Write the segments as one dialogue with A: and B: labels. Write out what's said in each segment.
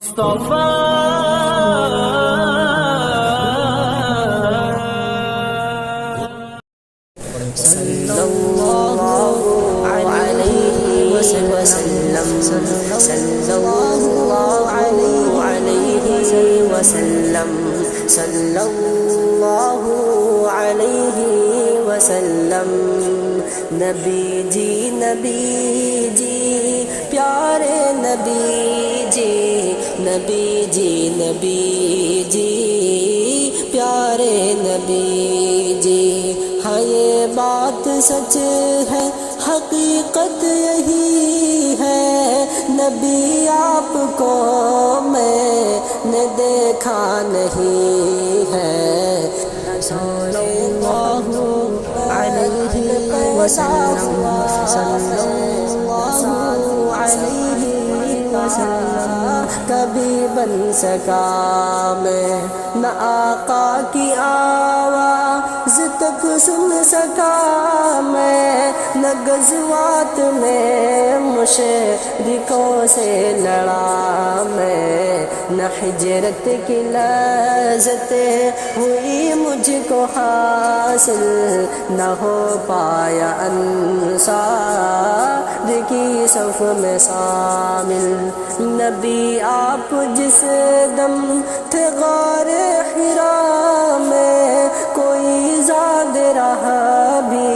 A: مصطفیٰ
B: صلی اللہ علیہ وسلم، صلی اللہ علیہ وسلم، صلی اللہ علیہ وسلم۔ نبی جی پیارے نبی جی پیارے نبی جی۔ ہاں یہ بات سچ ہے، حقیقت یہی ہے، نبی آپ کو میں نے دیکھا نہیں ہے۔ صلی اللہ علیہ وسلم، صلی اللہ علیہ وسلم۔ کبھی بن سکا میں نہ آقا کی آواز تک سن سکا میں، نہ غزوات میں مشرکوں سے لڑا میں، نہ ہجرت کی لذت ہوئی مجھ کو حاصل، نہ ہو پایا انصار کی صف میں شامل۔ نبی آپ جس دم تھے غار حرا میں، کوئی زاد رہا بھی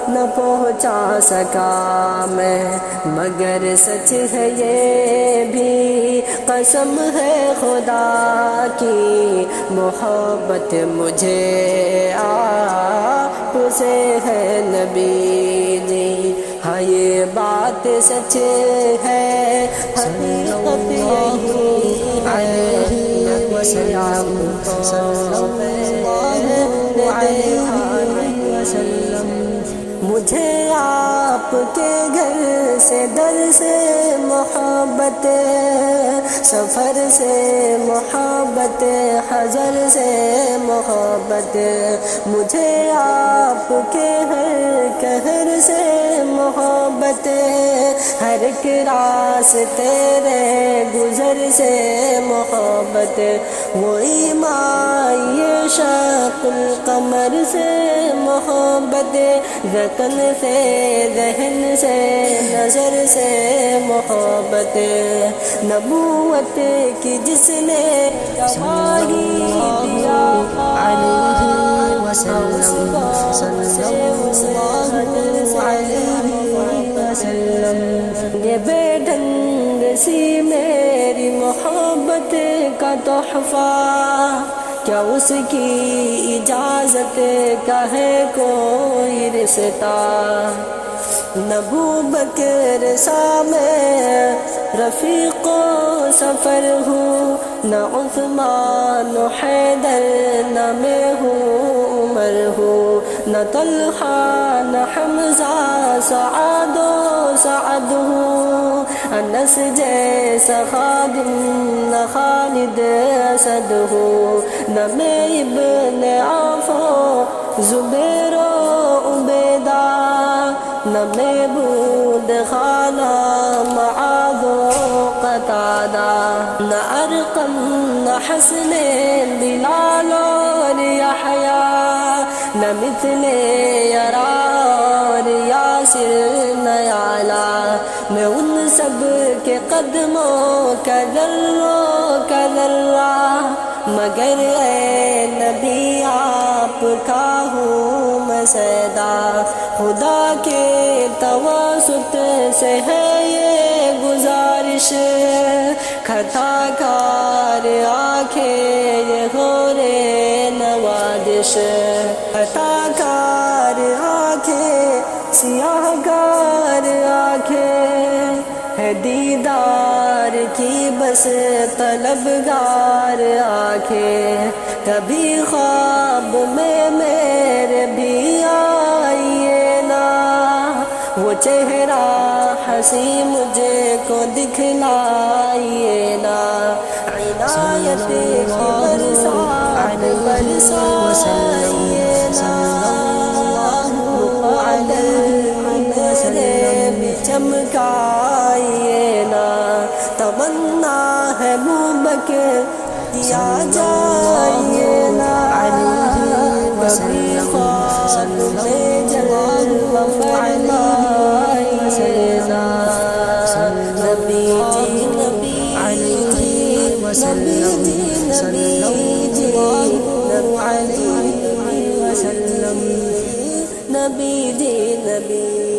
B: نہ پہنچا سکا میں، مگر سچ ہے یہ بھی قسم ہے خدا کی، محبت مجھے آپ سے ہے نبی جی۔ ہاں یہ بات سچ ہے، حقیقت یہی علیہ وسلم، صلی اللہ علیہ وسلم۔ مجھے آپ کے گھر سے در سے محبت، سفر سے محبت، حضر سے محبت، مجھے آپ کے ہر کہر سے محبت، ہر ایک راستے تیرے گزر سے محبت، وہی مائی شق القمر سے محبت، رکن سے ذہن سے نظر سے محبت، نبوت کی جس نے گواہی دیا علیہ وسلم، صلی اللہ علیہ وسلم۔ یہ بے ڈھنگ سی میری محبت کا تحفہ، کیا اس کی اجازت کا ہے کوئی رشتہ؟ نہ ابوبکر سا میں رفیق و سفر ہوں، نہ عثمان و حیدر، نہ میں ہوں عمر ہوں، نہ طلحہ نہ حمزہ، سعد و سعد ہوں، انس جیسا خادم نہ خالد اسد ہوں، نہ میں ابن عوف و زبیر و عبیدہ، نہ میں بود خانہ معاذ و قتادہ، نہ ارقم نہ حسن بلال اور یحییٰ، نہ مثل یرا اور یاسر نہ اعلیٰ، میں ان سب کے قدموں کا ذرہ، مگر اے نبی آپ کا ہوں میں سیدا، خدا کے توسط سے ہے یہ گزارش، خطا کار آنکھیں یہ غور نوازش، خطا کار آنکھیں سیاہ کار آنکھیں، ہے دیدار کی بس طلبگار آنکھیں، کبھی خواب میں میرے بھی آئیے نا، وہ چہرہ ہنسی مجھے کو دکھلائیے نا، عنایت کی برسات برسائیے نا، میرے بھی چمکائیے نا، تمنا ہے ابو بکر کیا جائے نا کبھی خواب میں جلوہ فرمائے نا نبی جی نبی جی نبی جی نبی جی نبی جی نبی